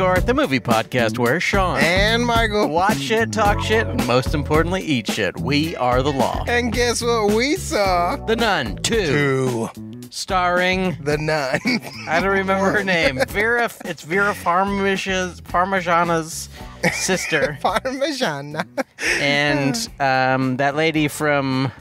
Court, the movie podcast where Sean and Michael watch shit, talk shit, and most importantly, eat shit. We are the law. And guess what we saw? The Nun 2. Starring The Nun. I don't remember her name. It's Vera Parmigiana's sister. Parmigiana. And that lady from...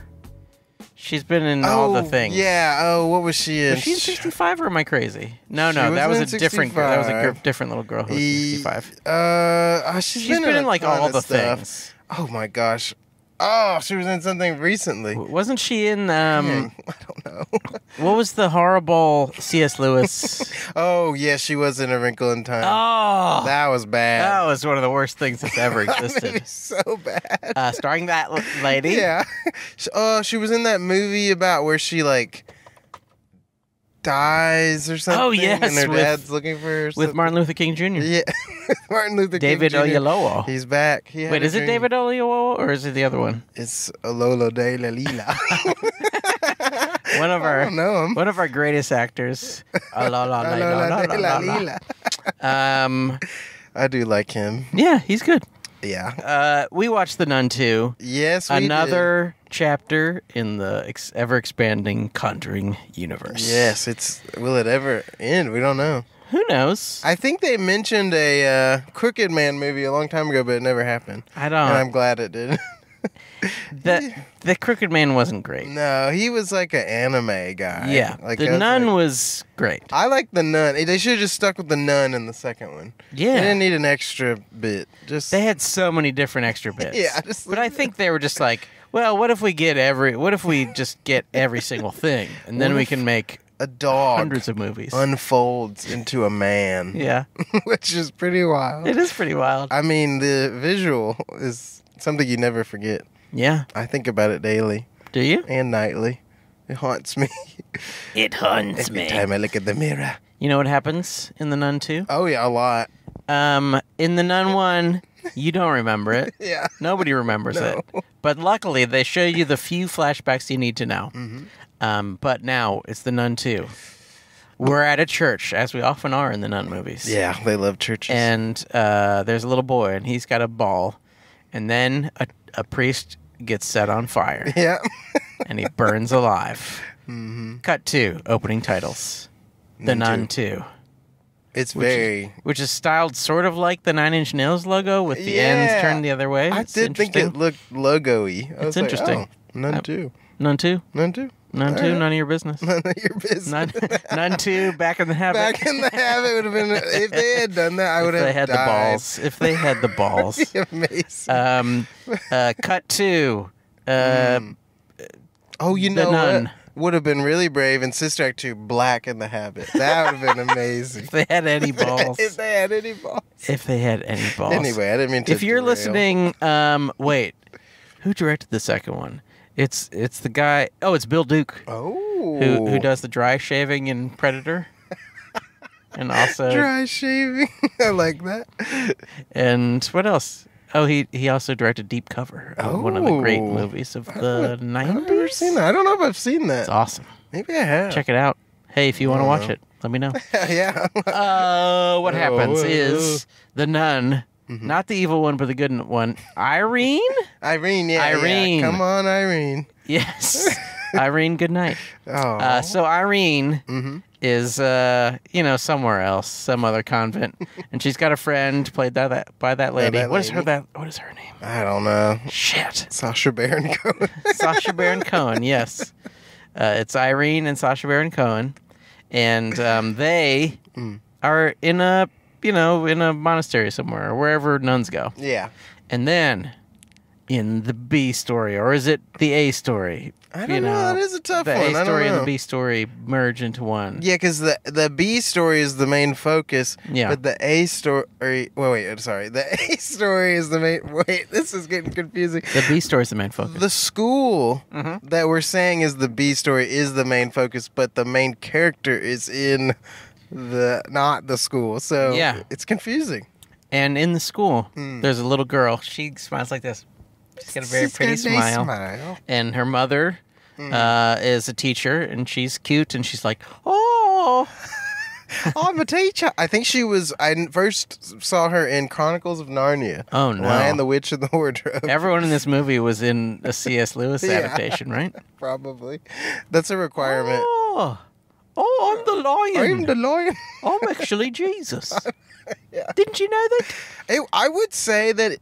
She's been in all the things. Yeah. Oh, what was she in? Was she in 65 or am I crazy? No, that wasn't was in a different girl. That was a different little girl who was 65. She's been in like all the stuff. things. Oh my gosh. Oh, she was in something recently. Wasn't she in I don't know. what was the horrible C.S. Lewis? Oh, yeah, she was in A Wrinkle in Time. Oh, that was bad. that was one of the worst things that's ever existed. It was so bad. Starring that lady. Yeah. She was in that movie about where she like dies or something. Oh, yes, and her dad's looking for her. With Martin Luther King Jr. Yeah, Martin Luther David King Jr. Oyelowo. He's back. Wait, is it David Oyelowo or is it the other one? It's Ololo de la Lila. One of our, I don't know him. One of our greatest actors. Ololo de la Lila. I do like him. Yeah, he's good. Yeah. We watched The Nun 2. Yes, we Another chapter in the ever-expanding Conjuring universe. Yes, will it ever end? We don't know. Who knows? I think they mentioned a Crooked Man movie a long time ago, but it never happened. I don't. And I'm glad it didn't. The Crooked Man wasn't great. No, he was like an anime guy. Yeah, like The Nun was great. I like The Nun. They should have just stuck with The Nun in the second one. Yeah. They didn't need an extra bit. They had so many different extra bits. Yeah. But I think they were just like, well, what if we just get every single thing, and then we can make a dog hundreds of movies unfolds into a man. Yeah. Which is pretty wild. It is pretty wild. I mean, the visual is something you never forget. Yeah. I think about it daily. Do you? And nightly. It haunts me. It haunts me. Every time I look at the mirror. You know what happens in The Nun 2? Oh, yeah, a lot. In The Nun 1, you don't remember it. Yeah. Nobody remembers it. But luckily, they show you the few flashbacks you need to know. Mm-hmm. But now, it's The Nun 2. We're at a church, as we often are in the Nun movies. Yeah, they love churches. And there's a little boy, and he's got a ball. And then a priest gets set on fire. Yeah. And he burns alive. Mm-hmm. Cut 2, opening titles. The Nun 2. Which is styled sort of like the 9 Inch Nails logo with the ends turned the other way. I did think it looked logo-y. It's interesting. Nun 2. Nun 2? Nun 2. None 2, none of your business. None of your business. None 2, Back in the Habit. Back in the Habit would have been, if they had done that, I would have died. If they had the balls. That'd be amazing. Cut 2. Oh, you know Nun. what? Would have been really brave in Sister Act 2, Black in the Habit. That would have been amazing. If they had any balls. If they had any balls. If they had any balls. Anyway, I didn't mean to If you're derail. listening, wait. Who directed the second one? It's the guy. Oh, it's Bill Duke. Oh. Who does the dry shaving in Predator. And also dry shaving. I like that. And what else? Oh, he also directed Deep Cover, one of the great movies of the 90s. I've never seen that. I don't know if I've seen that. It's awesome. Maybe I have. Check it out. Hey, if you want to watch it, let me know. Yeah. What happens is the nun, not the evil one, but the good one, Irene? Irene, yeah. Irene. Yeah. Come on, Irene. Yes. Irene, good night. Oh. So Irene is, somewhere else, some other convent, and she's got a friend played by that lady. What is her name? I don't know. Shit. Sacha Baron Cohen. Sacha Baron Cohen. Yes. It's Irene and Sacha Baron Cohen, and they are in a monastery somewhere or wherever nuns go. Yeah. And then in the B story, or is it the A story? I don't know. That is a tough one. The A story and the B story merge into one. Yeah, because the B story is the main focus. Yeah. But the A story... sorry. The A story is the main... Wait, this is getting confusing. The B story is the main focus. The school that we're saying is the B story is the main focus, but the main character is in not the school. So it's confusing. And in the school, there's a little girl. She smiles like this. She's got a very pretty smile. And her mother is a teacher, and she's cute, and she's like, oh. I'm a teacher. I think she was. I first saw her in Chronicles of Narnia. Oh no, Lion, the Witch, and the Wardrobe. Everyone in this movie was in a C.S. Lewis adaptation, right? Probably. That's a requirement. Oh, I'm the lion. I'm the lion. I'm actually Jesus. Yeah. Didn't you know that? I would say that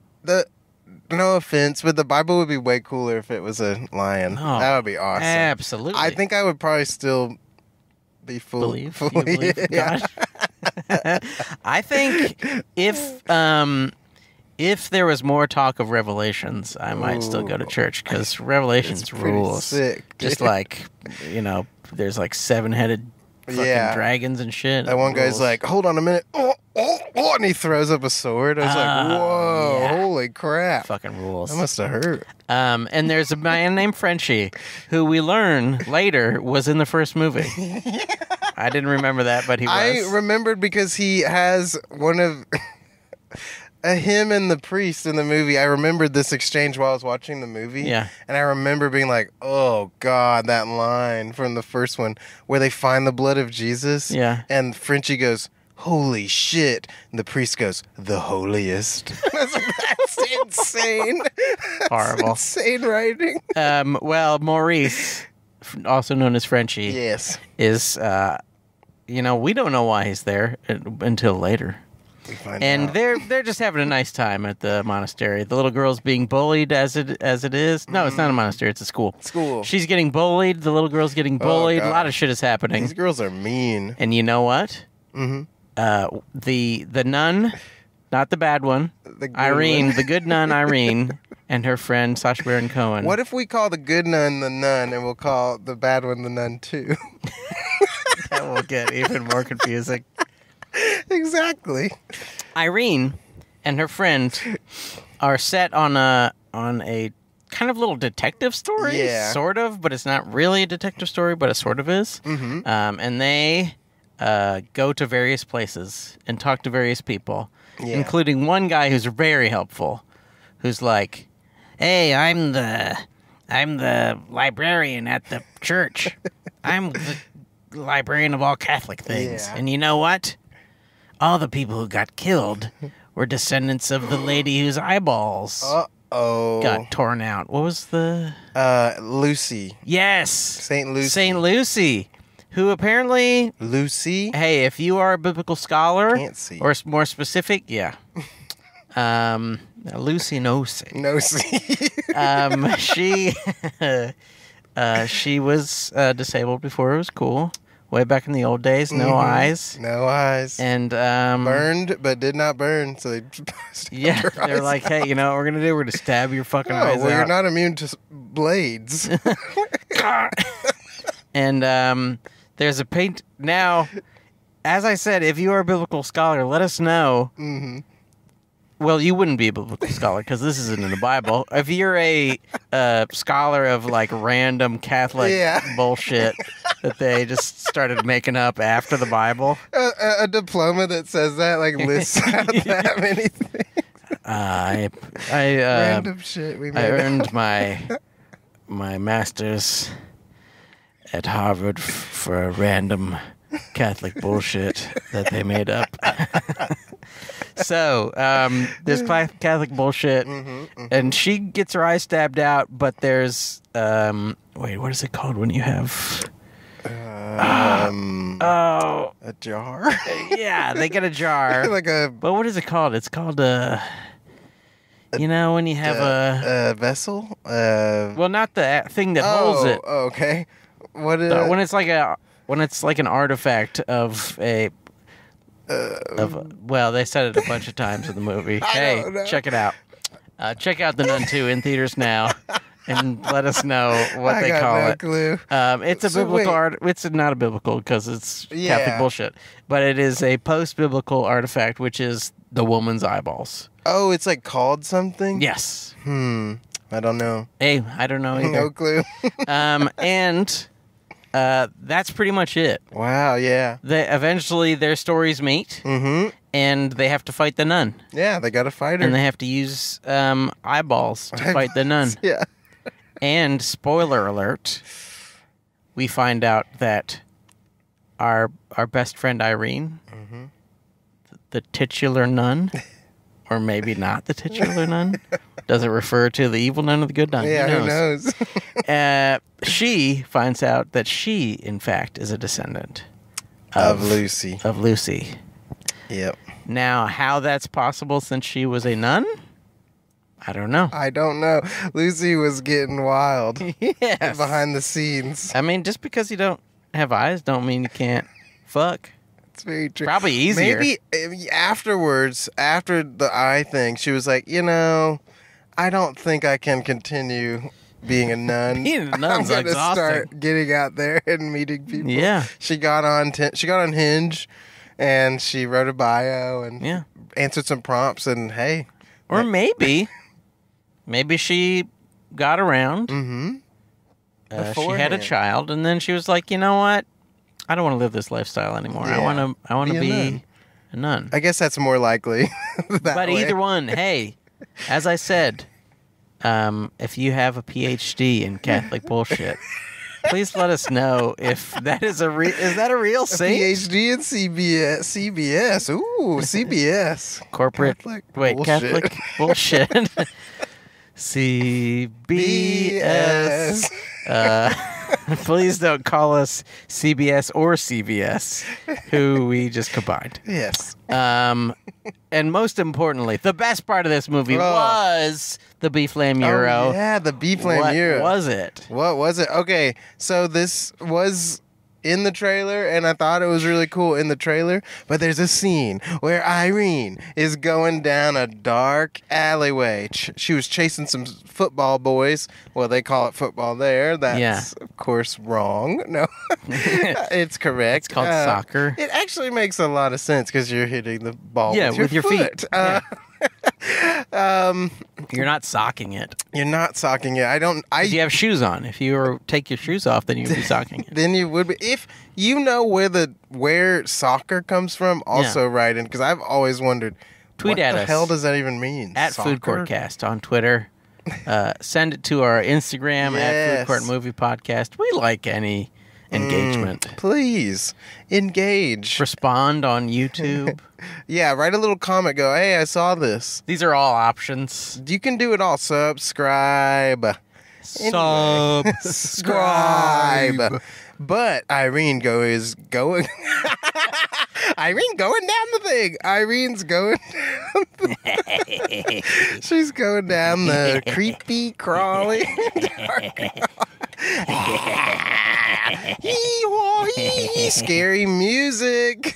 no offense, but the Bible would be way cooler if it was a lion. Oh, that would be awesome. Absolutely. I think I would probably still be believe in God. I think if there was more talk of Revelations, I might still go to church because Revelations rules. Sick, just like there's like 7-headed fucking dragons and shit. That one guy's like, hold on a minute. Oh, and he throws up a sword. I was like, whoa, holy crap. Fucking rules. That must have hurt. And there's a man named Frenchie who we learn later was in the first movie. I didn't remember that, but he was. I remembered because he has one of... him and the priest in the movie. I remembered this exchange while I was watching the movie. Yeah. And I remember being like, oh, God, that line from the first one where they find the blood of Jesus. Yeah. And Frenchie goes, holy shit. And the priest goes, the holiest. I was like, that's insane. Horrible. That's insane writing. Well, Maurice, also known as Frenchie, Yes. is, we don't know why he's there until later. And they're just having a nice time at the monastery. The little girl's being bullied as it is. No, it's not a monastery. It's a school. School. She's getting bullied. The little girl's getting bullied. Oh, a lot of shit is happening. These girls are mean. And you know what? Mm-hmm. The nun, not the bad one, Irene, the good nun Irene, and her friend Sacha Baron Cohen. What if we call the good nun the nun, and we'll call the bad one the nun too? That will get even more confusing. Exactly. Irene and her friend are set on a kind of little detective story, sort of, but it's not really a detective story, but it sort of is. Mm-hmm. And they go to various places and talk to various people, including one guy who's very helpful, who's like, "Hey, I'm the librarian at the church. I'm the librarian of all Catholic things, and you know what? All the people who got killed were descendants of the lady whose eyeballs got torn out. What was the... Lucy. Yes. Saint Lucy. Saint Lucy, who apparently... Lucy? Hey, if you are a biblical scholar... Can't see. Or more specific, yeah. Lucy Nosey. She was disabled before it was cool. Way back in the old days, no eyes. No eyes. And burned, but did not burn, so they they're like, hey, you know what we're going to do? We're going to stab your fucking eyes out. Well, you're not immune to blades. And there's a paint... Now, as I said, if you are a biblical scholar, let us know. Mm-hmm. Well, you wouldn't be a biblical scholar because this isn't in the Bible. If you're a scholar of like random Catholic bullshit that they just started making up after the Bible, a diploma that says that like lists out that many things. Random shit we made. I earned my master's at Harvard for a random Catholic bullshit that they made up. So, there's Catholic bullshit, and she gets her eye stabbed out, but there's, wait, what is it called when you have... a jar? Yeah, they get a jar. But what is it called? It's called you know, when you have a vessel? Well, not the thing that holds it. Oh, okay. When it's like an artifact of a... well, they said it a bunch of times in the movie. Hey, check it out. Check out The Nun 2 in theaters now, and let us know what they call it. Clue. It's a biblical art. It's not a biblical because it's Catholic bullshit, but it is a post-biblical artifact, which is the woman's eyeballs. Oh, it's like called something? Yes. I don't know. Hey, I don't know either. No clue. And that's pretty much it. Wow, yeah. Eventually their stories meet, and they have to fight the nun. Yeah, they got to fight her. And they have to use eyeballs to fight the nun. Yeah. And, spoiler alert, we find out that our best friend Irene, the titular nun, or maybe not the titular nun. Does it refer to the evil nun or the good nun? Yeah, who knows? She finds out that she, in fact, is a descendant of Lucy. Of Lucy. Yep. Now, how that's possible since she was a nun? I don't know. Lucy was getting wild. Yes. Behind the scenes. I mean, just because you don't have eyes don't mean you can't fuck. It's very true. Probably easier. Maybe afterwards, after the eye thing, she was like, I don't think I can continue being a nun. Being a nun's I'm gonna exhausting. start getting out there and meeting people. Yeah. She got on Hinge, and she wrote a bio and answered some prompts, and hey. Or maybe she got around. Mm-hmm. She had a child, and then she was like, you know what? I don't want to live this lifestyle anymore. Yeah. I want to be a nun. I guess that's more likely. But either one, hey, as I said, if you have a PhD in Catholic bullshit, please let us know if that is is that a real thing? PhD in CBS. Ooh, CBS. Corporate. Catholic bullshit. CBS. Please don't call us CBS or CVS, who we just combined. Yes. And most importantly, the best part of this movie was the beef lamuro. Oh, yeah, the beef lamuro. What was it? What was it? Okay, so this was in the trailer, and I thought it was really cool in the trailer, but there's a scene where Irene is going down a dark alleyway. She was chasing some football boys. Well, they call it football there. That's, of course, wrong. No, it's correct. It's called soccer. It actually makes a lot of sense because you're hitting the ball with your feet. You're not socking it. You're not socking it. You have shoes on. If you take your shoes off, then you'd be socking it. Then you would be. If you know where soccer comes from, also write in, because I've always wondered. Tweet at us. What the hell does that even mean? At soccer? Food Courtcast on Twitter. Send it to our Instagram at Food Court Movie Podcast. We like any engagement. Please engage. Respond on YouTube. Yeah, write a little comment. Go, hey, I saw this. These are all options. You can do it all. Subscribe. Subscribe. But Irene is going. Irene going down the thing. Irene's going down She's going down the creepy, crawly. Scary music.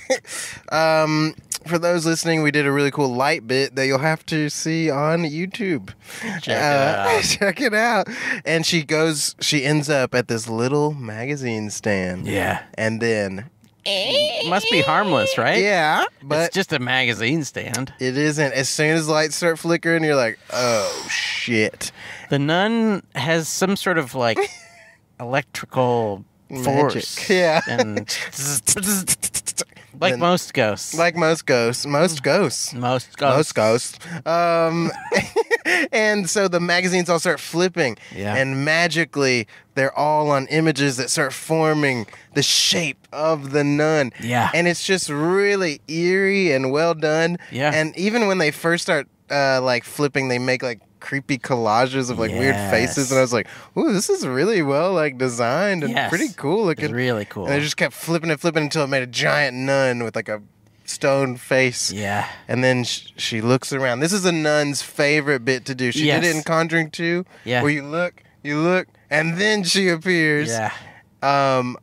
For those listening, we did a really cool light bit that you'll have to see on YouTube. Check it out. And she ends up at this little magazine stand. Yeah. And then... Must be harmless, right? Yeah. But it's just a magazine stand. It isn't. As soon as lights start flickering, you're like, oh, shit. The nun has some sort of, electrical force. Magic. Yeah. And... most ghosts. Like most ghosts. Most ghosts. And so the magazines all start flipping. Yeah. And magically, they're all on images that start forming the shape of the nun. Yeah. And it's just really eerie and well done. Yeah. And even when they first start flipping, they make creepy collages of weird faces, and I was like, ooh, this is really well designed and pretty cool looking. It's really cool. And they just kept flipping until it made a giant nun with a stone face. Yeah. And then she looks around. This is a nun's favorite bit to do. She did it in Conjuring 2. Yeah. Where you look, and then she appears. Yeah. And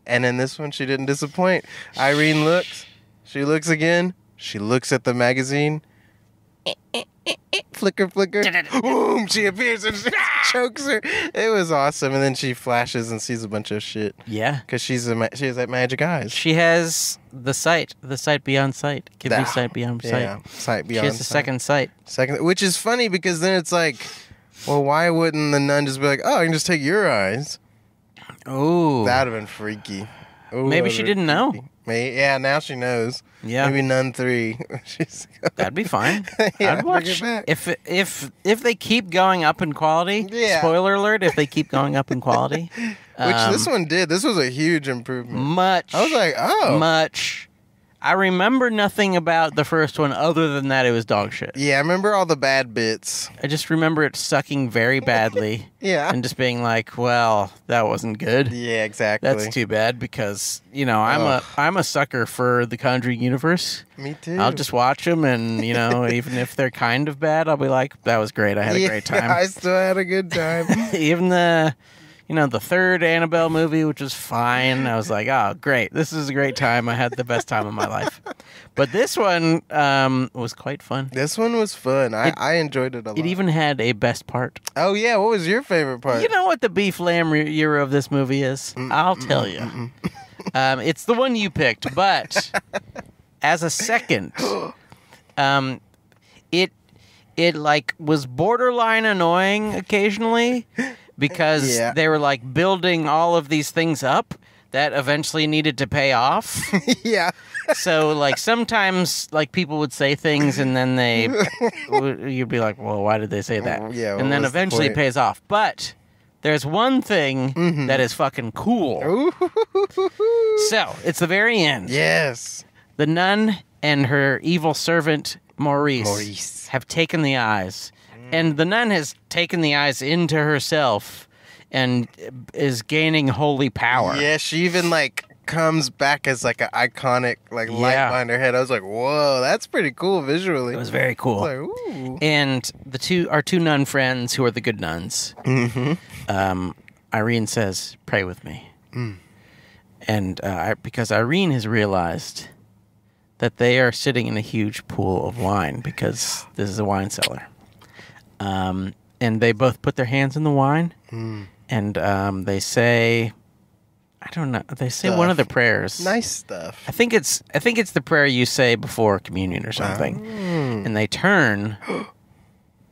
in this one, she didn't disappoint. Irene looks. She looks again. She looks at the magazine. Flicker. Boom! She appears and she chokes her. It was awesome. And then she flashes and sees a bunch of shit. Yeah. Because she has that magic eyes. She has the sight beyond sight. Give me sight beyond sight. Yeah, sight beyond sight. She has the second sight. Which is funny because then it's like, well, why wouldn't the nun just be like, oh, I can just take your eyes? Oh. That would have been freaky. Ooh, maybe she didn't know. Yeah, now she knows. Yeah. Maybe Nun 3. That'd be fine. Yeah, I'd watch bring it back. if they keep going up in quality. Yeah. Spoiler alert: if they keep going up in quality, Which this one did. This was a huge improvement. much. I was like, oh. much. I remember nothing about the first one other than that it was dog shit. Yeah, I remember all the bad bits. I just remember it sucking very badly. Yeah. And just being like, well, that wasn't good. Yeah, exactly. That's too bad because, I'm a sucker for the Conjuring universe. Me too. I'll just watch them and, even if they're kind of bad, I'll be like, that was great. I had a great time. I still had a good time. Even the third Annabelle movie, which was fine. I was like, oh, great. This is a great time. I had the best time of my life. But this one was quite fun. This one was fun. I enjoyed it a lot. It even had a best part. Oh, yeah. What was your favorite part? You know what the beef lamb era of this movie is? I'll tell you. It's the one you picked, but as a second, it like was borderline annoying occasionally because they were like building all of these things up that eventually needed to pay off. Yeah. So like sometimes like people would say things and then you'd be like, well, why did they say that? Yeah. And then eventually it pays off. But there's one thing that is fucking cool. So it's the very end. Yes. The nun and her evil servant Maurice have taken the eyes. And the nun has taken the eyes into herself and is gaining holy power. Yeah, she even comes back as an iconic light behind her head. I was like, whoa, that's pretty cool visually. It was very cool. I was like, ooh. And our two nun friends, who are the good nuns, Irene says, pray with me. And because Irene has realized that they are sitting in a huge pool of wine because this is a wine cellar. And they both put their hands in the wine, and they say, I don't know, they say one of the prayers. Nice stuff. I think it's the prayer you say before communion or something. And they turn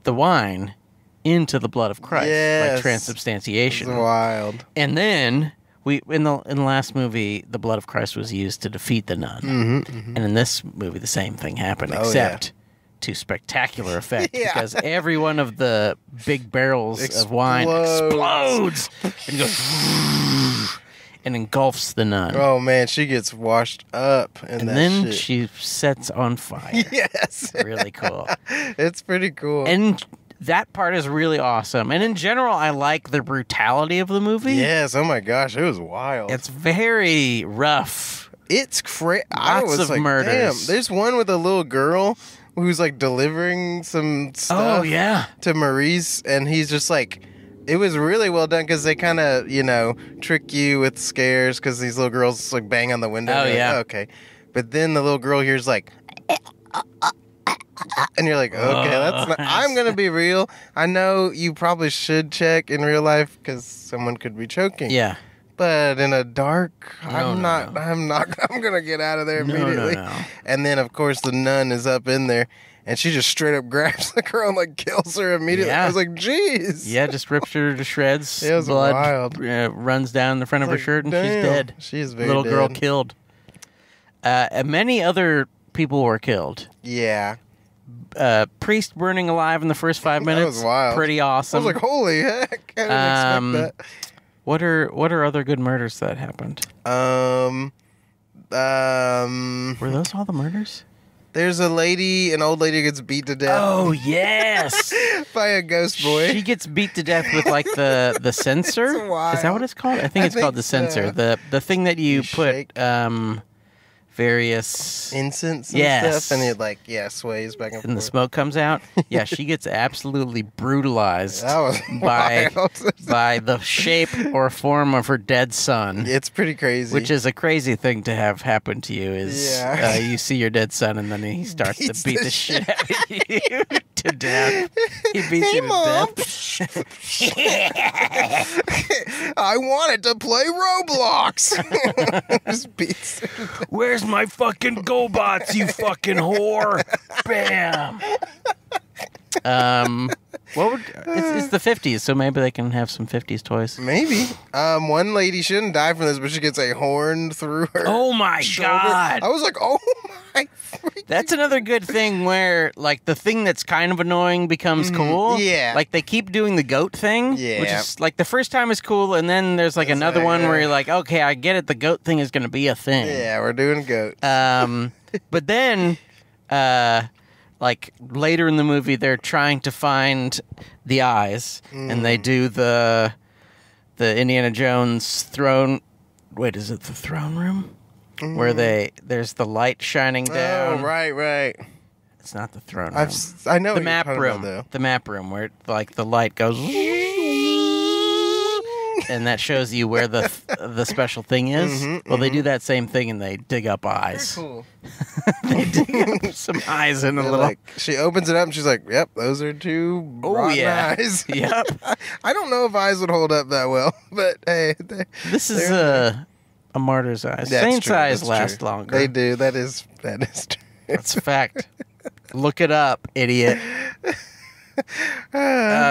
the wine into the blood of Christ, like transubstantiation. It's wild. And then in the last movie, the blood of Christ was used to defeat the nun. And in this movie, the same thing happened, except to spectacular effect because every one of the big barrels of wine explodes and goes and engulfs the nun. Oh man, she gets washed up and then she sets on fire. Yes. Really cool. It's pretty cool. And that part is really awesome. And in general, I like the brutality of the movie. Yes, oh my gosh, it was wild. It's very rough. It's crazy. Lots of murders. Damn, there's one with a little girl who's delivering some stuff to Maurice, and he's just it was really well done because they kind of, trick you with scares because these little girls bang on the window. Oh, yeah. Okay. But then the little girl hears and you're like, okay, that's not, I'm going to be real. I know you probably should check in real life because someone could be choking. Yeah. But in a dark, I'm No. going to get out of there immediately. No. And then, of course, the nun is up in there, and she just straight up grabs the girl and kills her immediately. Yeah. I was like, jeez. Yeah, just rips her to shreds. It was Blood wild. Runs down the front of her shirt, and she's dead. She's very Little girl dead. killed. And many other people were killed. Yeah. Priest burning alive in the first 5 minutes. That was wild. Pretty awesome. I was like, holy heck. I didn't expect that. What are other good murders that happened? Were those all the murders? There's an old lady gets beat to death. Oh, yes. By a ghost boy. She gets beat to death with the censer. Is that what it's called? I think it's called the censer. The thing that you put various incense and stuff, and it sways back and forth. And the smoke comes out. Yeah, she gets absolutely brutalized That was wild. by the shape or form of her dead son. It's pretty crazy. Which is a crazy thing to have happen to you. Is you see your dead son and then he starts to beat the shit out of you to death. He beats you to death. I wanted to play Roblox. Just beats. Where's my fucking GoBots, you fucking whore? Bam. What would it's the 50s, so maybe they can have some 50s toys. Maybe. One lady shouldn't die from this, but she gets a horn through her. Oh my shoulder. God! I was like, oh my. That's another good thing where, like, the thing that's kind of annoying becomes cool. Yeah. Like, they keep doing the goat thing. Yeah. Which is, like, the first time is cool, and then there's, like, another one where you're like, okay, I get it. The goat thing is going to be a thing. Yeah, we're doing goat. But then, like, later in the movie, they're trying to find the eyes, and they do the Indiana Jones throne. Wait, is it the throne room? Where there's the light shining down. Oh, right. It's not the throne room. I know the what map you're talking room. about, though. The map room where like the light goes, and that shows you where the special thing is. Well, they do that same thing and they dig up eyes. Very cool. They dig up some eyes in a little. Like, she opens it up and she's like, "Yep, those are two rotten eyes." Yep. I don't know if eyes would hold up that well, but hey, This is a martyr's eyes. Saint's eyes last longer. They do. That is true. That's a fact. Look it up, idiot. Wait,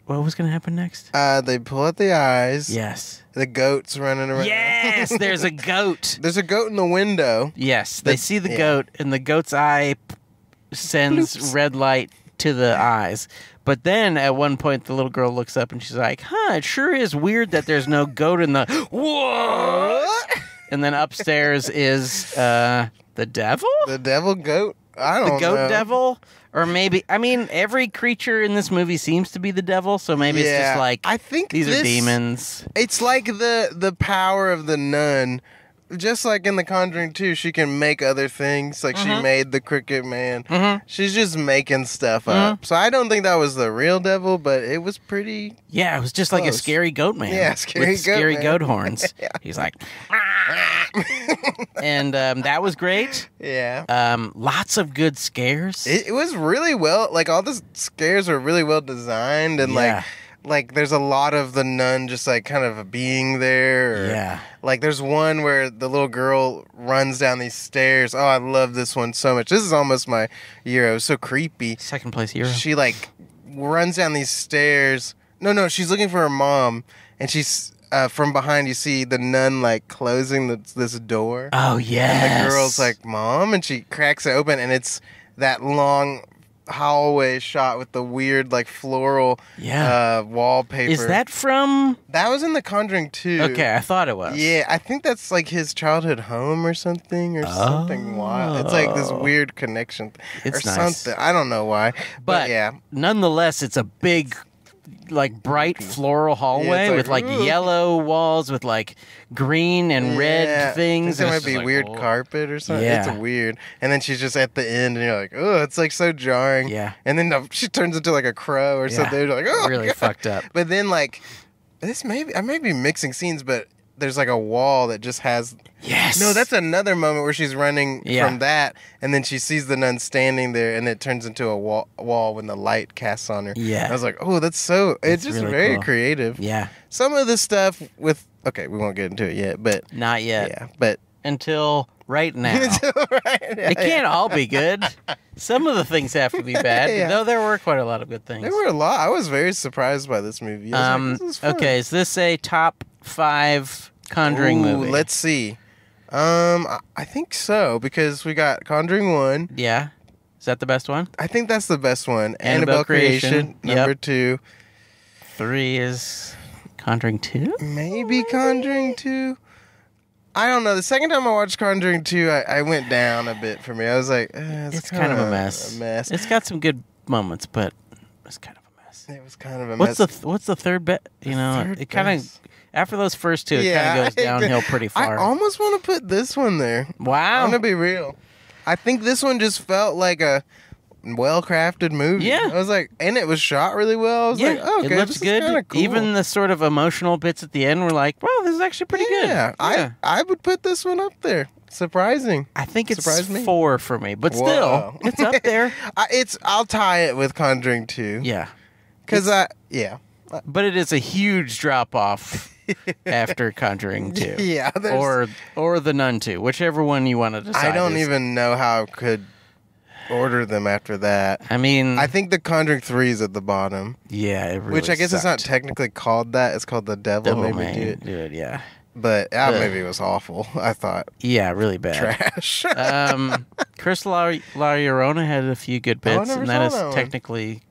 what was going to happen next? They pull out the eyes. Yes. The goat's running around. Yes, there's a goat. There's a goat in the window. Yes, they see the goat, and the goat's eye sends red light to the eyes. But then at one point, the little girl looks up and she's like, "Huh, it sure is weird that there's no goat in the what?" And then upstairs is the devil. The devil goat. I don't know. The goat devil, or maybe every creature in this movie seems to be the devil. So maybe it's just like I think these are demons. It's like the power of the nun. Just like in The Conjuring 2, she can make other things. Like she made the Cricket Man. She's just making stuff up. So I don't think that was the real devil, but it was pretty. Yeah, it was just like a scary goat man. Yeah, scary goat horns. He's like, and that was great. Yeah. Lots of good scares. It was really well. Like all the scares were really well designed, and like there's a lot of the nun just like kind of being there. Yeah. Like there's one where the little girl runs down these stairs. Oh, I love this one so much. This is almost my year. It was so creepy. Second place hero. She like runs down these stairs. No, she's looking for her mom, and she's from behind. You see the nun like closing this door. Oh yeah. And the girl's like, "Mom," and she cracks it open, and it's that long hallway shot with the weird like floral wallpaper. Is that from? That was in The Conjuring 2. Okay, I thought it was. Yeah, I think that's like his childhood home or something something wild. It's like this weird connection It's or nice. something. I don't know why, but yeah. Nonetheless, it's a big, like bright floral hallway with like yellow walls with like green and red things. It might be like, weird carpet or something. Yeah. It's weird. And then she's just at the end, and you're like, oh, it's like so jarring. Yeah. And then she turns into like a crow or something. You're like, oh, really God. fucked up. But then like I may be mixing scenes, but there's like a wall that just has. Yes. No, that's another moment where she's running from that, and then she sees the nun standing there, and it turns into a wall when the light casts on her. Yeah. I was like, oh, it's just really very cool. creative. Yeah. Some of the stuff with. Okay, we won't get into it yet, but Not yet. yeah, but Until right now. It can't all be good. Some of the things have to be bad, though there were quite a lot of good things. There were a lot. I was very surprised by this movie. I was like, this is fun. Okay, is this a top 5 Conjuring movie? Let's see. I think so, because we got Conjuring 1. Yeah. Is that the best one? I think that's the best one. Annabelle Creation. Number 2. 3 is Conjuring 2? Maybe Conjuring 2. I don't know. The second time I watched Conjuring 2, I went down a bit for me. I was like, It's kind of a mess. It's got some good moments, but it's kind of a mess. It was kind of a mess. What's the third bet? You know, third it kind of after those first two, it kind of goes downhill pretty far. I almost want to put this one there. Wow. I'm gonna be real. I think this one just felt like a well-crafted movie. Yeah. I was like, and it was shot really well. I was like, oh, okay, it looks this good. is kind of cool. Even the sort of emotional bits at the end were like, well, this is actually pretty good. Yeah, I would put this one up there. Surprising. I think it's Surprised me. 4 for me, but Whoa. still, it's up there. I'll tie it with Conjuring 2. Yeah. Because But it is a huge drop off after Conjuring 2. Yeah. Or The Nun 2, whichever one you want to decide. I don't even know how it could order them after that. I mean, I think The Conjuring 3 is at the bottom. yeah, it really Which I guess sucked. it's not technically called that. It's called The Devil Made Me Do It. Dude, yeah. But that movie was awful, I thought. Yeah, really bad. Trash. Chris La Llorona had a few good bits, never and saw that is that one. technically...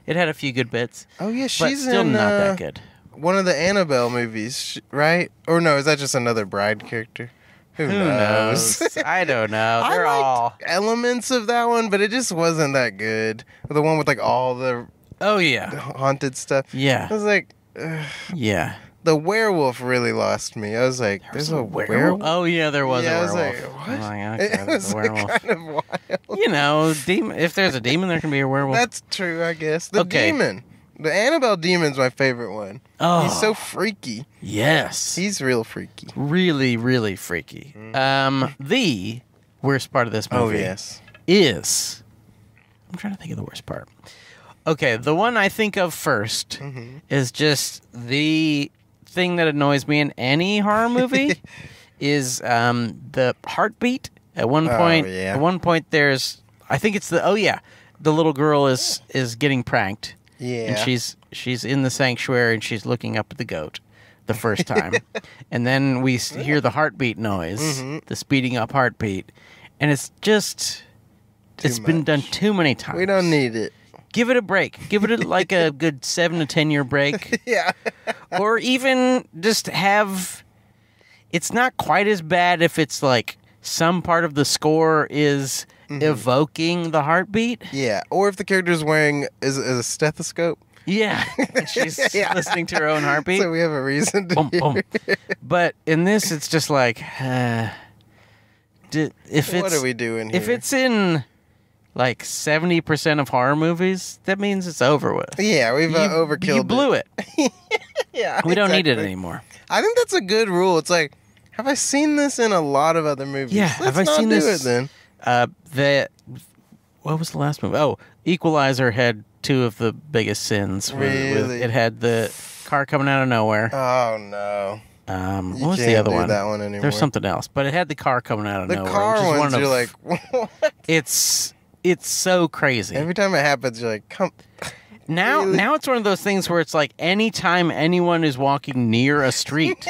it had a few good bits, Oh, yeah, but she's still in not that good. one of the Annabelle movies, right? Or no, is that just another bride character? Who knows? I don't know. They're I liked all... elements of that one, but it just wasn't that good. The one with like all the Oh, yeah. haunted stuff. Yeah. I was like, Yeah. the werewolf really lost me. I was like, there's a werewolf? Oh, yeah, there was Yeah, a I was werewolf. like, what? I'm like, okay, It there's was a like werewolf. kind of wild. You know, if there's a demon, there can be a werewolf. That's true, I guess. The Okay. demon. The Annabelle demon's my favorite one. Oh. He's so freaky. Yes. He's real freaky. Really, really freaky. The worst part of this movie Oh, yes. is... I'm trying to think of the worst part. Okay, the one I think of first is just the thing that annoys me in any horror movie is the heartbeat. At one point, yeah. at one point, there's... I think it's the little girl is getting pranked. Yeah. And she's in the sanctuary and she's looking up at the goat the first time. And then we hear the heartbeat noise, the speeding up heartbeat. And it's just... it's been much. done too many times. We don't need it. Give it a break. Give it like a good 7 to 10 year break. Yeah. Or even just have... It's not quite as bad if it's like some part of the score is evoking the heartbeat. Yeah. Or if the character's wearing is a stethoscope. Yeah. And she's Yeah. listening to her own heartbeat. So we have a reason to Boom, hear boom. it. But in this, it's just like... What are we doing here? If it's in like 70% of horror movies, that means it's over with. Yeah, we've overkilled You blew it. Yeah. We don't need it exactly. anymore. I think that's a good rule. It's like, have I seen this in a lot of other movies? Yeah, Let's have I not seen do this? it then. What was the last movie? Oh, Equalizer had two of the biggest sins. Really? It had the car coming out of nowhere. Oh no. What was the other do one? that one anymore. There's something else, but it had the car coming out of The nowhere. car which is ones, one you're of, like, what? it's so crazy. Every time it happens, you're like, come. Now it's one of those things where it's like anytime anyone is walking near a street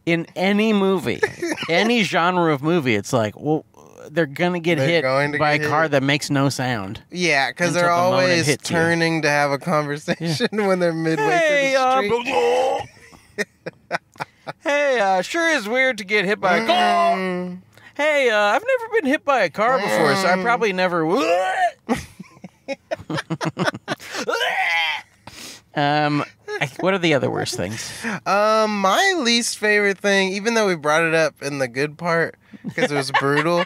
in any movie, any genre of movie, it's like, well, they're gonna get hit by a car that makes no sound. Yeah, because Until they're the moment it always hits you. turning to have a conversation when they're midway through the street. Hey, sure is weird to get hit by a car. Hey, I've never been hit by a car before, so I probably never would. What are the other worst things? My least favorite thing, even though we brought it up in the good part because it was brutal,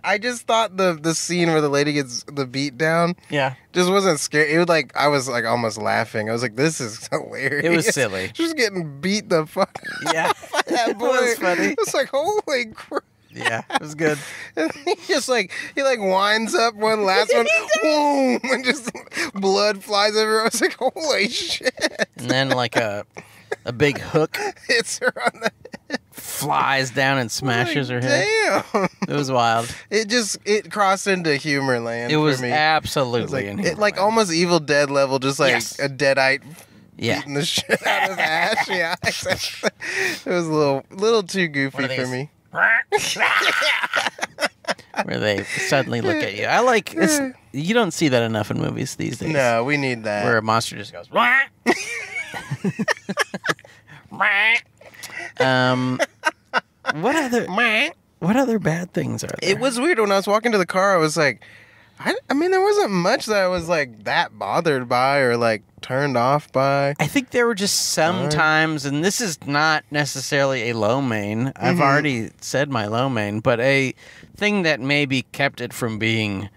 I just thought the scene where the lady gets the beat down, Yeah. just wasn't scary. It was like I was like almost laughing. I was like, "This is hilarious." It was silly. Just getting beat the fuck. Yeah. By that It boy. was funny. It's like holy crap. Yeah, it was good. And he just like winds up one last one, boom, and just blood flies everywhere. I was like, holy shit! And then like a big hook Hits her on the head. flies down and smashes her head. Damn! It was wild. It crossed into humor land. It was for me. absolutely It in was humor like land. almost Evil Dead level, just like Yes. a deadite Yeah. beating the shit out of Ash. Yeah, exactly. It was a little too goofy What are for these? me. Where they suddenly look at you. I like it's. You don't see that enough in movies these days. No, we need that. Where a monster just goes. What other bad things are there? It was weird when I was walking to the car. I was like, I mean, there wasn't much that I was like that bothered by or like turned off by. I think there were just some times, and this is not necessarily a low main. I've already said my low main, but a thing that maybe kept it from being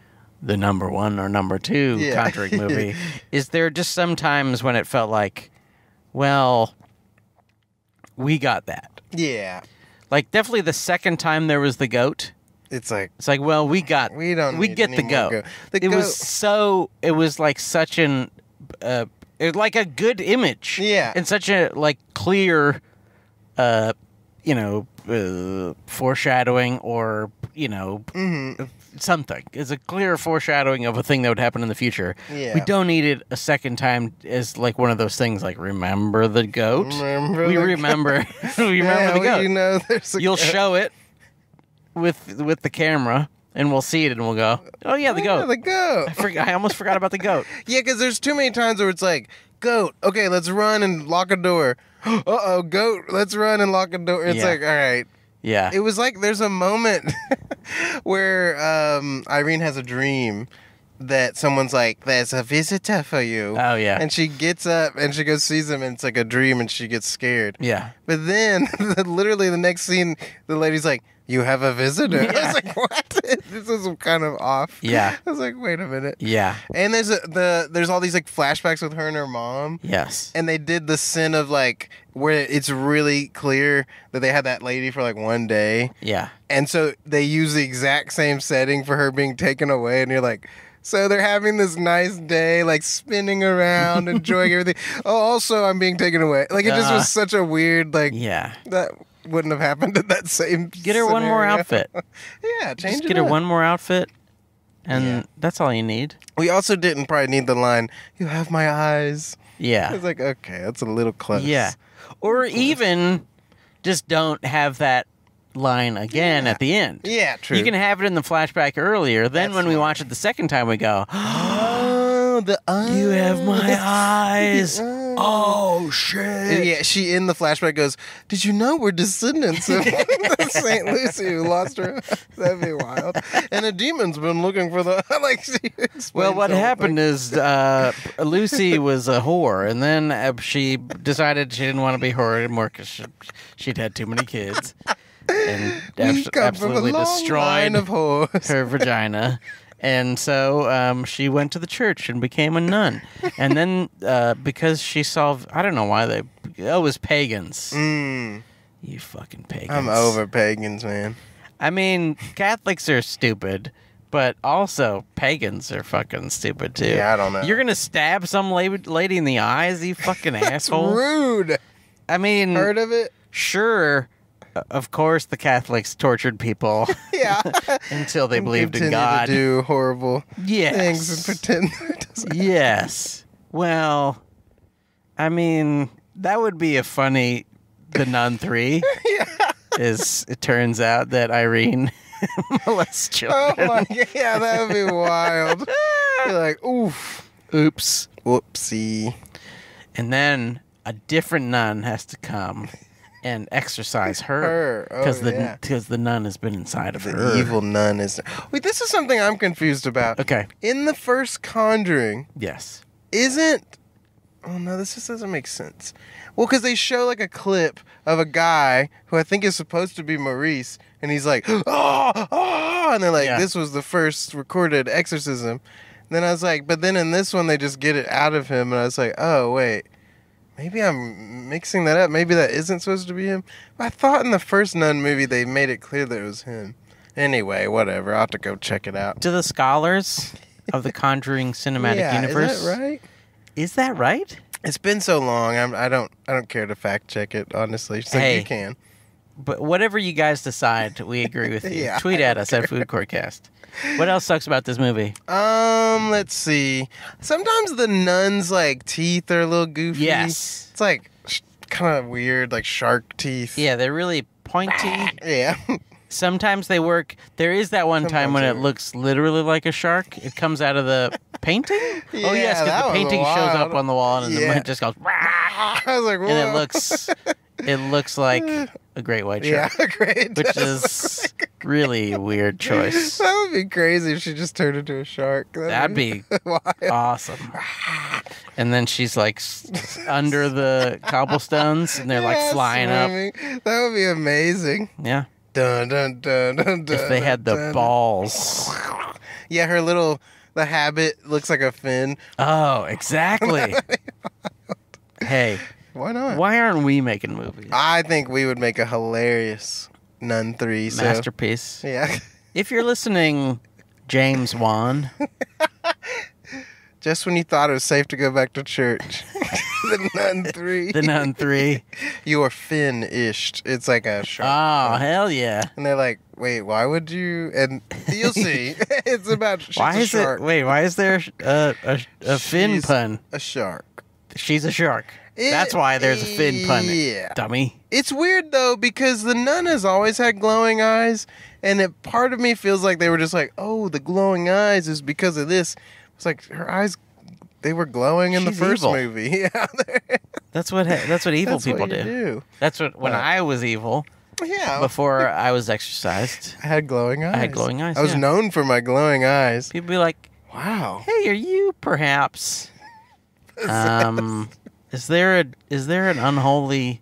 the number one or number two Yeah. Conjuring movie is there just some times when it felt like, well, we got that. Yeah, Like definitely the second time there was the goat. it's like It's like, well, we don't we need get any the more goat. goat. The It goat- was like such an it was like a good image. Yeah. And such a like clear foreshadowing or something. It's a clear foreshadowing of a thing that would happen in the future. Yeah. We don't need it a second time as like one of those things like remember the goat? We remember the goat. You know, there's a You'll goat. show it with the camera and we'll see it and we'll go, "Oh yeah, the goat." Yeah, the goat. I almost forgot about the goat. Yeah, because there's too many times where it's like, goat, okay, let's run and lock a door. Uh-oh, goat, let's run and lock a door. It's Yeah. like, all right. Yeah. It was like there's a moment where Irene has a dream that someone's like, there's a visitor for you. Oh yeah. And she gets up and she goes sees him and it's like a dream and she gets scared. Yeah. But then, literally the next scene, the lady's like, you have a visitor. Yeah. I was like, what? This is kind of off. Yeah. I was like, wait a minute. Yeah. And there's all these like flashbacks with her and her mom. Yes. And they did the sin of like where it's really clear that they had that lady for like one day. Yeah. And so they use the exact same setting for her being taken away. And you're like, so they're having this nice day, like spinning around, enjoying everything. Oh, also I'm being taken away. Like it just was such a weird, like, Yeah. that wouldn't have happened in that same Get her one more scenario. outfit. Yeah, change Just it get her up. one more outfit, and Yeah. that's all you need. We also didn't probably need the line, you have my eyes. I Yeah. was like, okay, that's a little close. Yeah. Or even just don't have that line again at the end. Yeah, true. You can have it in the flashback earlier. Then That's when we smart. watch it the second time, we go, Oh, the eyes. "You have my eyes." eyes. Oh shit! Yeah, she in the flashback goes, did you know we're descendants of St. Lucy who lost her? That'd be wild. And a demon's been looking for the... like. She explains Well, what the whole happened thing. is Lucy was a whore, and then she decided she didn't want to be a whore anymore because she'd had too many kids, and We come absolutely from a long destroyed line of whores. her vagina. And so she went to the church and became a nun. And then because she saw, I don't know why it was pagans. Mm, You fucking pagans. I'm over pagans, man. I mean, Catholics are stupid, but also pagans are fucking stupid too. Yeah, I don't know. You're gonna stab some lady in the eyes, you fucking asshole. Rude. I mean, Heard of it? sure. Of course, the Catholics tortured people Yeah. until they believed in Continue God. to do horrible Yes. things and pretend that it doesn't. Yes. Well, I mean, that would be a funny The Nun 3. Yeah. Is it turns out that Irene molests children. Oh my god, yeah, that would be wild. You're like, oof. Oops. Whoopsie. And then a different nun has to come and exorcise her. Oh, yeah. Because the nun has been inside of The her. evil nun is... Wait, this is something I'm confused about. Okay. In the first Conjuring, Yes. isn't... Oh, no, this just doesn't make sense. Well, because they show, like, a clip of a guy who I think is supposed to be Maurice, and he's like, oh, oh, and they're like, Yeah. this was the first recorded exorcism. And then I was like, but then in this one, they just get it out of him, and I was like, oh, wait. Maybe I'm mixing that up. Maybe that isn't supposed to be him. But I thought in the first Nun movie, they made it clear that it was him. Anyway, whatever. I'll have to go check it out. To the scholars of the Conjuring cinematic yeah, universe. is that right? Is that right? It's been so long. I don't care to fact check it. Honestly, so Hey. you can. But whatever you guys decide, we agree with you. Yeah, Tweet at us at Food Courtcast. What else sucks about this movie? Let's see. Sometimes the nuns' like teeth are a little goofy. Yes. It's like kind of weird, like shark teeth. Yeah, they're really pointy. Yeah. Sometimes they work. There is that one time when it Sometimes they- looks literally like a shark. It comes out of the painting. Oh Yeah, yes, that because the was painting shows wild. up on the wall and Yeah. it just goes. I was like, whoa. And it looks like a great white Yeah, shark, great. which is really a weird choice. That would be crazy if she just turned into a shark. That'd be wild. awesome. And then she's like under the cobblestones, and they're like Yeah, flying up. swimming. That would be amazing. Yeah, Dun, dun, dun, dun, dun, if they had the dun, balls. Yeah, the habit looks like a fin. Oh, exactly. Hey, Why not? why aren't we making movies? I think we would make a hilarious Nun 3. So. Masterpiece. Yeah. If you're listening, James Wan, Just when you thought it was safe to go back to church. The Nun 3. The Nun 3. You are finished. It's like a shark. Oh, hell yeah. And they're like, wait, why would you? And you'll see. It's about she's a shark. Why is there a fin pun? A shark. She's a shark. That's why there's a fin pun. Yeah. Dummy. It's weird, though, because the nun has always had glowing eyes, and part of me feels like they were just like, oh, the glowing eyes is because of this. It's like her eyes, they were glowing in the first movie. Yeah. That's what evil people what you do. That's what when I was evil. Yeah. Before I was exorcised. I had glowing eyes. I was known for my glowing eyes. People be like, wow. Hey, are you perhaps Is there an unholy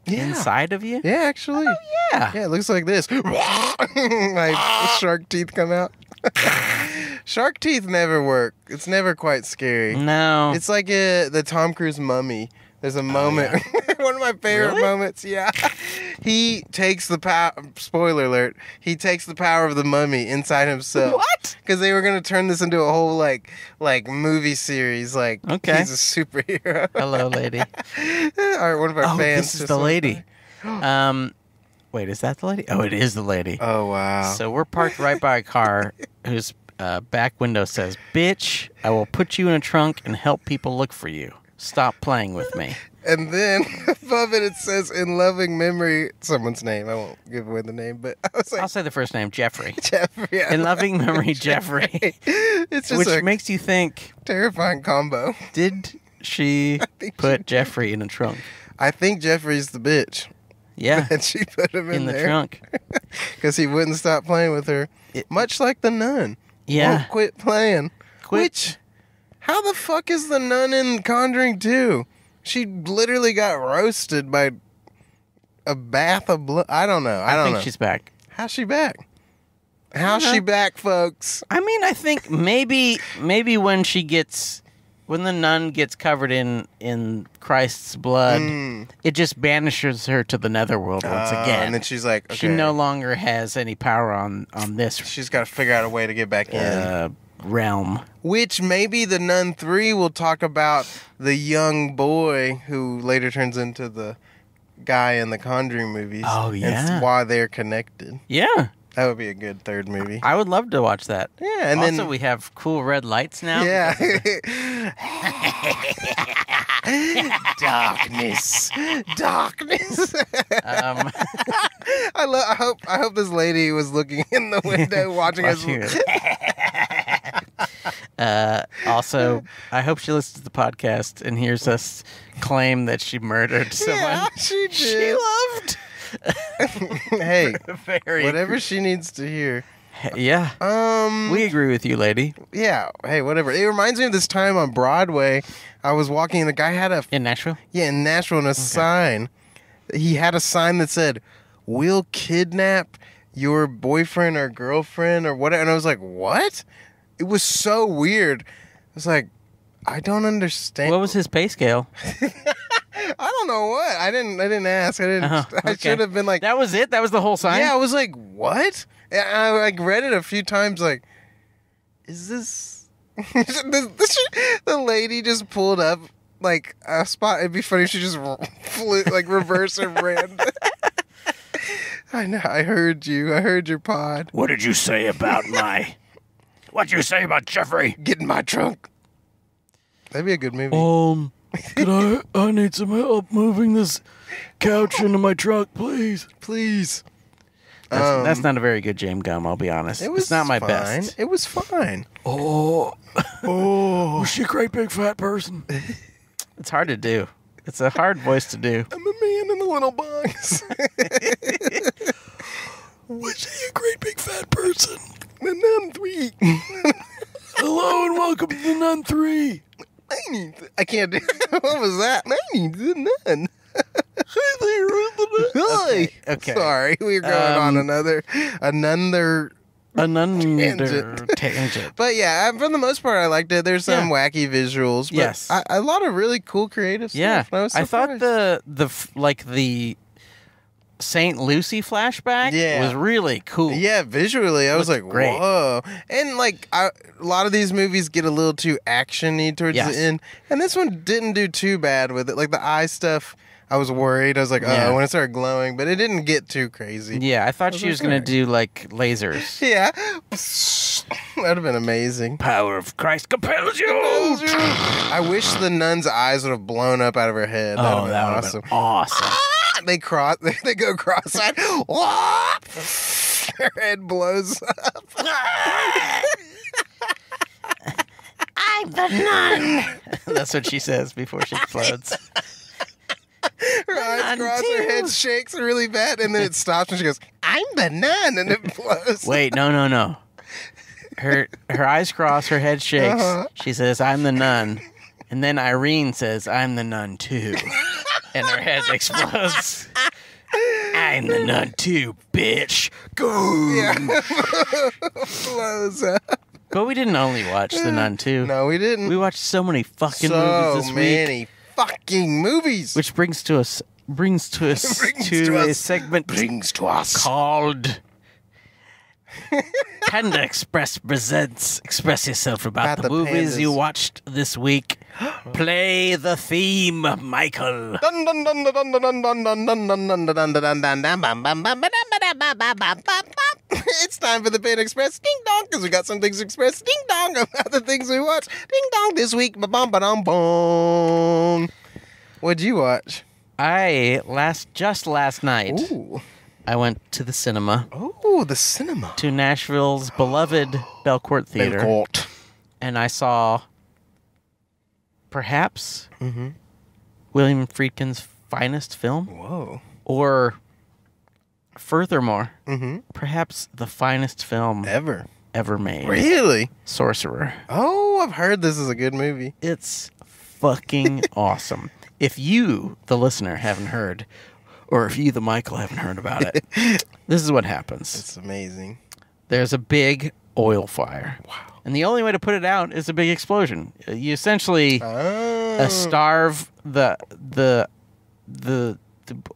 inside of you? Yeah, actually. Oh, yeah. Yeah, it looks like this. Like shark teeth come out. Shark teeth never work. It's never quite scary. No. It's like the Tom Cruise Mummy. There's a moment, one of my favorite moments. Yeah, he takes the power. Spoiler alert: he takes the power of the mummy inside himself. What? Because they were gonna turn this into a whole like movie series. Like, he's a superhero. Hello, lady. All right, one of our fans. This is the lady. Wait, is that the lady? Oh, it is the lady. Oh wow. So we're parked right by a car whose back window says, "Bitch, I will put you in a trunk and help people look for you. Stop playing with me." And then above it says, "In loving memory," someone's name. I won't give away the name, but I was like, I'll say the first name, Jeffrey. Jeffrey. In loving memory, Jeffrey. It's just which makes you think, terrifying combo. Did she put Jeffrey in a trunk? I think Jeffrey's the bitch. Yeah. And she put him in the there. trunk. Because he wouldn't stop playing with her. Much like the nun. Yeah. Won't quit playing. Which, how the fuck is the nun in Conjuring 2? She literally got roasted by a bath of blood. I don't know. I think she's back. How's she back? How's she back, folks? I mean, I think maybe when the nun gets covered in Christ's blood, it just banishes her to the netherworld once again. And then she's like, okay. She no longer has any power on this. She's got to figure out a way to get back in. Realm. Which maybe the Nun 3 will talk about the young boy who later turns into the guy in the Conjuring movies. Oh, yeah. And why they're connected. Yeah. That would be a good third movie. I would love to watch that. Yeah, and also, then we have cool red lights now. Yeah. Darkness. I hope this lady was looking in the window watching us. Also, I hope she listens to the podcast and hears us claim that she murdered someone. Yeah, she did. She loved. Hey, whatever she needs to hear. Yeah. We agree with you, lady. Yeah. Hey, whatever. It reminds me of this time on Broadway. I was walking and the guy had in Nashville? Yeah, in Nashville, and a sign. He had a sign that said, "We'll kidnap your boyfriend or girlfriend or whatever." And I was like, what? It was so weird. I was like, I don't understand. What was his pay scale? I don't know what. I didn't ask. I should have been like, that was it? That was the whole sign? Yeah, I was like, what? And I like read it a few times like, is this the lady just pulled up like a spot. It'd be funny if she just flew like reverse and ran. I know. I heard you. I heard your pod. What did you say about what'd you say about Jeffrey? Get in my trunk. That'd be a good movie. I need some help moving this couch into my truck, please. Please. That's not a very good James Gum, I'll be honest. It's not my best. It was fine. Oh. Was she a great big fat person? It's hard to do. It's a hard voice to do. I'm a man in a little box. Was she a great big fat person? The Nun 3. Hello and welcome to the Nun 3. I can't do. What was that? I need the nun. Okay. Sorry, we're going on another tangent. But yeah, for the most part, I liked it. There's some wacky visuals. But yes, a lot of really cool creative stuff. Yeah, I thought the St. Lucie flashback Yeah. was really cool. Yeah, visually, I was like, great. whoa. And, like, a lot of these movies get a little too action-y towards Yes. the end. And this one didn't do too bad with it. Like, the eye stuff, I was worried. I was like, Yeah. when it started glowing. But it didn't get too crazy. Yeah, I thought she was going to okay. do, like, lasers. Yeah. That would have been amazing. Power of Christ compels you! I wish the nun's eyes would have blown up out of her head. That Oh, would that have would been have awesome. been awesome. They go cross-eyed. Her head blows up. I'm the nun! That's what she says before she explodes. Her eyes nun cross, too. her head shakes really bad, and then it stops, and she goes, I'm the nun, and it blows. Wait, no. Her eyes cross, her head shakes. Uh-huh. She says, I'm the nun. And then Irene says, I'm the nun too. And her head explodes. I'm the nun too, bitch. Go! Yeah. Blows up. But we didn't only watch The Nun 2. No, we didn't. We watched so many fucking so movies this week. many fucking movies. Which brings to us to a segment to us. called Panda Express presents Express Yourself about the movies pandas. you watched this week. Play the theme, Michael. Dun, dun, dun, dun, dun, dun, dun, dun, dun, dun, dun, dun, dun, dun, dun, dun, bum, bum, bum, ba, dum, ba, dum, ba, ba, ba, ba, ba. It's time for the Panda Express Ding Dong, because we got some things to express Ding Dong about the things we watched. Ding Dong this week. Ba, bum, ba, dum, boom. What'd you watch? Just last night, Ooh. I went to the cinema, Oh, the cinema. to Nashville's beloved Belcourt Theater, Belcourt. and I saw perhaps Mm-hmm. William Friedkin's finest film, Whoa. or furthermore, Mm-hmm. perhaps the finest film ever made. Really? Sorcerer. Oh, I've heard this is a good movie. It's fucking awesome. If you, the listener, haven't heard, or if you, the Michael, haven't heard about it, this is what happens. It's amazing. There's a big oil fire. Wow. And the only way to put it out is a big explosion. You essentially starve the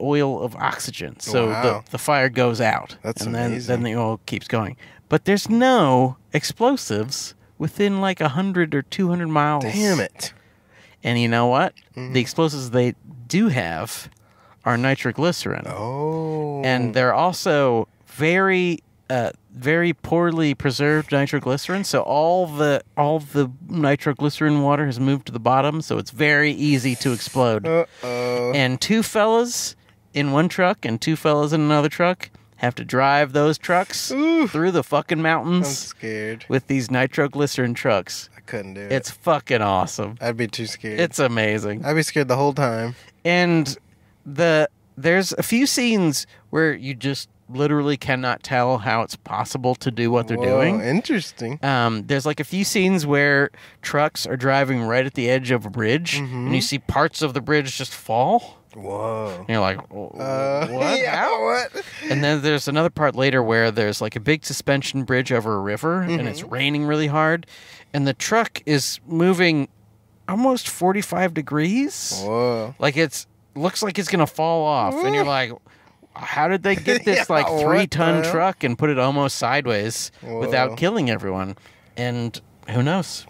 oil of oxygen. So Wow. the fire goes out. That's and amazing. then the oil keeps going. But there's no explosives within like 100 or 200 miles. Damn it. And you know what? Mm-hmm. The explosives they do have are nitroglycerin. Oh. And they're also very poorly preserved nitroglycerin. So all the nitroglycerin water has moved to the bottom, so it's very easy to explode. Uh-oh. And two fellas in one truck and two fellas in another truck have to drive those trucks through the fucking I'm mountains scared. with these nitroglycerin trucks. I couldn't do it. It's fucking awesome. I'd be too scared. It's amazing. I'd be scared the whole time. And there's a few scenes where you just literally cannot tell how it's possible to do what they're doing. Interesting. There's like a few scenes where trucks are driving right at the edge of a bridge, and you see parts of the bridge just fall. Whoa. And you're like, what? Yeah, How? what? And then there's another part later where there's like a big suspension bridge over a river, and it's raining really hard, and the truck is moving almost 45 degrees. Whoa. Like looks like it's gonna fall off, and you're like, how did they get this Yeah, like what 3-ton the hell? truck and put it almost sideways Whoa. without killing everyone? And who knows?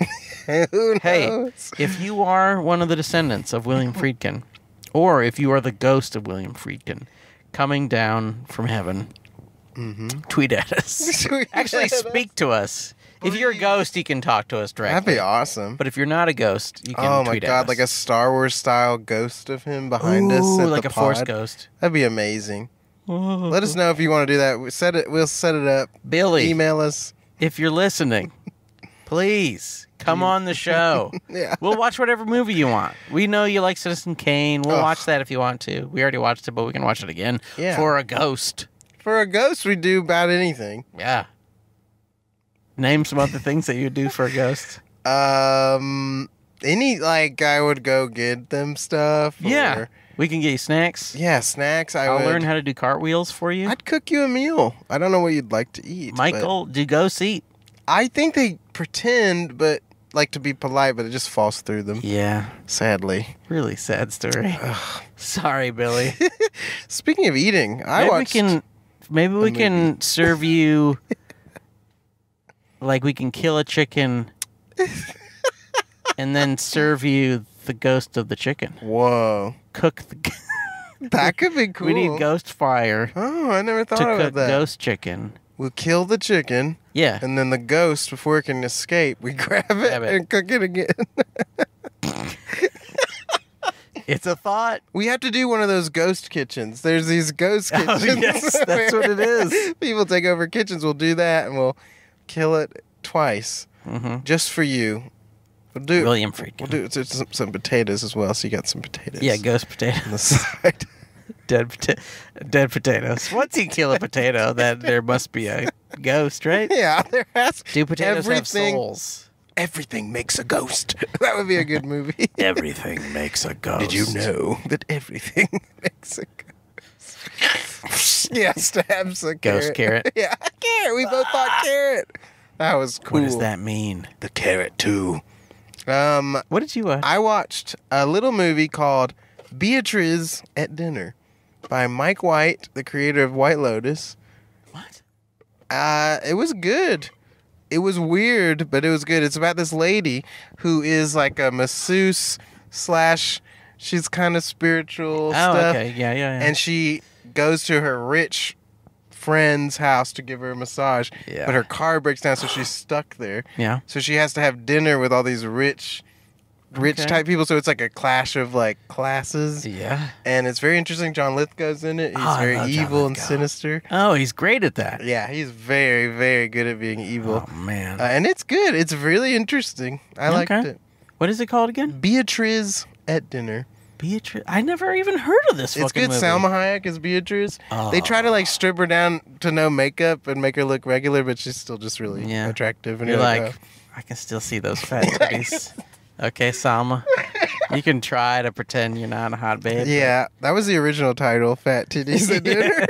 Who knows? Hey, if you are one of the descendants of William Friedkin, or if you are the ghost of William Friedkin coming down from heaven, tweet at us. Tweet Actually, at us. speak to us. If you're a ghost, you can talk to us directly. That'd be awesome. But if you're not a ghost, you can Oh my tweet at god, us. like a Star Wars style ghost of him behind us. Ooh, At like the a force pod. ghost. That'd be amazing. Let us know if you want to do that. We'll set it up. Billy, Email us. if you're listening, please come on the show. Yeah. We'll watch whatever movie you want. We know you like Citizen Kane. We'll watch that if you want to. We already watched it, but we can watch it again Yeah. for a ghost. For a ghost, we do about anything. Yeah. Name some other things that you would do for a ghost. Any I would go get them stuff. Yeah. Or, We can get you snacks. yeah, snacks. I'll would learn how to do cartwheels for you. I'd cook you a meal. I don't know what you'd like to eat, Michael, do ghosts eat? but I think they pretend, but like to be polite, but it just falls through them. Yeah. Sadly. Really sad story. Sorry, Billy. Speaking of eating, maybe we can serve you. Like we can kill a chicken, and then serve you the ghost of the chicken. Whoa! Cook the. That could be cool. We need ghost fire. Oh, I never thought to about cook that. Ghost chicken. We'll kill the chicken. Yeah. And then the ghost, before it can escape, we grab it and cook it again. It's a thought. We have to do one of those ghost kitchens. There's these ghost kitchens. Oh, yes, that's what it is. People take over kitchens. We'll do that, and we'll kill it twice, just for you. We'll do William Friedkin. We'll do some potatoes as well. So you got some potatoes. Yeah, ghost potatoes on the side. Dead potatoes. Once you kill a potato, then there must be a ghost, right? Yeah, there has. Do potatoes have souls? Everything makes a ghost. That would be a good movie. Everything makes a ghost. Did you know that everything makes a ghost? Yeah, stabs a ghost carrot. Yeah, carrot. We both thought carrot. That was cool. What does that mean? The carrot too. What did you watch? I watched a little movie called Beatriz at Dinner by Mike White, the creator of White Lotus. What? It was good. It was weird, but it was good. It's about this lady who is like a masseuse / she's kind of spiritual stuff. Okay. Yeah. And she goes to her rich friend's house to give her a massage. Yeah. But her car breaks down, so she's stuck there. Yeah. So she has to have dinner with all these rich type people. So it's like a clash of like classes. Yeah. And it's very interesting. John Lithgow's in it. He's very evil and sinister. Oh, he's great at that. Yeah, he's very, very good at being evil. Oh, man. And it's good. It's really interesting. I liked it. What is it called again? Beatriz at Dinner. Beatriz? I never even heard of this It's fucking good. movie. Salma Hayek is Beatriz. Oh. They try to like strip her down to no makeup and make her look regular, but she's still just really attractive. And you're like, oh. I can still see those fat titties. Okay, Salma. You can try to pretend you're not a hot babe. Yeah, that was the original title, Fat Titties at Dinner.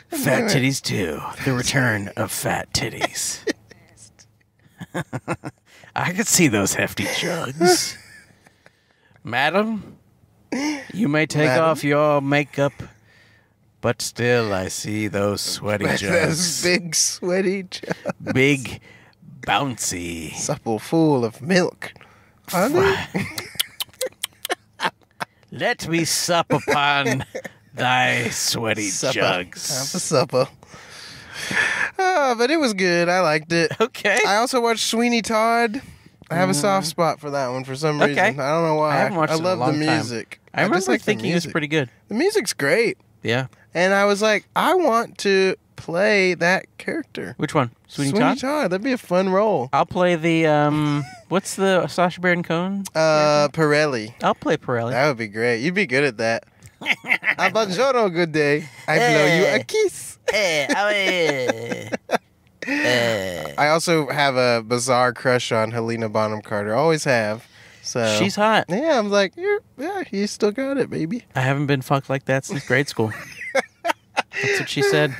Fat Titties 2, The Return of Fat Titties. I could see those hefty jugs. Madam, you may take off your makeup, but still I see those sweaty jugs. Those big sweaty jugs. Big, bouncy. Supple full of milk. Let me sup upon thy sweaty jugs. Have a supper. But it was good. I liked it. Okay. I also watched Sweeney Todd. I have a soft spot for that one for some reason. I don't know why. I haven't watched it in a love long the time. music. I remember just like thinking it was pretty good. The music's great. Yeah. And I was like, I want to play that character. Which one? Sweeney Todd? Todd? That'd be a fun role. I'll play the, what's the Sacha Baron Cohen? Pirelli. I'll play Pirelli. That would be great. You'd be good at that. Buongiorno, good day. I blow you a kiss. I also have a bizarre crush on Helena Bonham Carter. Always have. So she's hot. Yeah, I'm like, you still got it, baby. I haven't been fucked like that since grade school. That's what she said.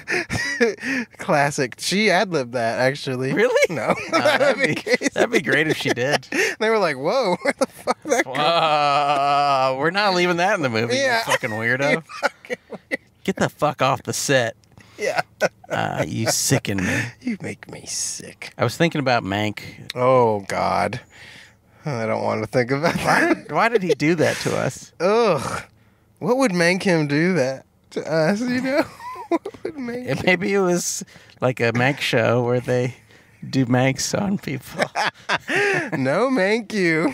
Classic. She ad-libbed that, actually. Really? No. That'd be great if she did. They were like, whoa, where the fuck that go? We're not leaving that in the movie, you fucking weirdo. Get the fuck off the set. Yeah. You sicken me. You make me sick. I was thinking about Mank. Oh, God. I don't want to think about that. Why did he do that to us? Ugh. What would make him do that to us, you know? What would make him? Maybe it was like a Mank show where they do Manks on people. No, thank you.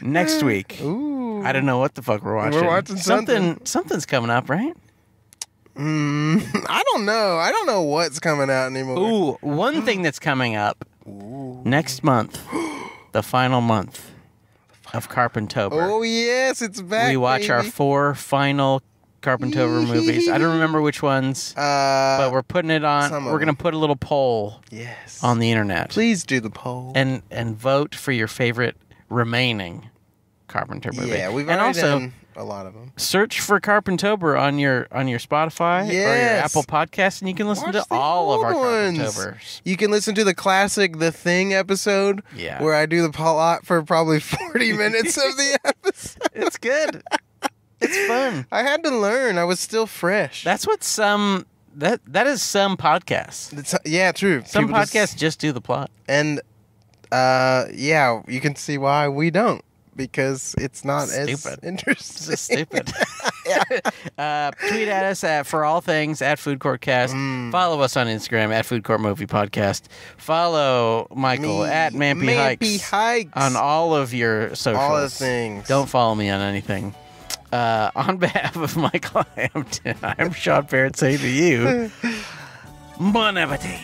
Next week. Ooh. I don't know what the fuck we're watching. We're watching something. Something's coming up, right? I don't know. I don't know what's coming out anymore. Ooh, one thing that's coming up next month, the final month of Carpentober. Oh, yes, it's back, we watch our 4 final Carpentober movies. I don't remember which ones, but we're putting it on. We're going to put a little poll on the internet. Please do the poll. And vote for your favorite remaining Carpenter movie. Yeah, we've and already also, done a lot of them. Search for Carpentober on your Spotify or your Apple Podcast, and you can listen to all of our Carpentobers. You can listen to the classic The Thing episode, where I do the plot for probably 40 minutes of the episode. It's good. It's fun. I had to learn. I was still fresh. That's what that is some podcasts. Yeah, true. Some People podcasts just do the plot. And yeah, you can see why we don't, because it's not as interesting. It's just stupid. Tweet at us for all things at Food Court Cast. Follow us on Instagram at Food Court Movie Podcast. Follow Michael at Mampy Hikes on all of your socials. All the things. Don't follow me on anything. On behalf of Michael Hampton, I'm Sean Parrott saying to you, Bon appetit.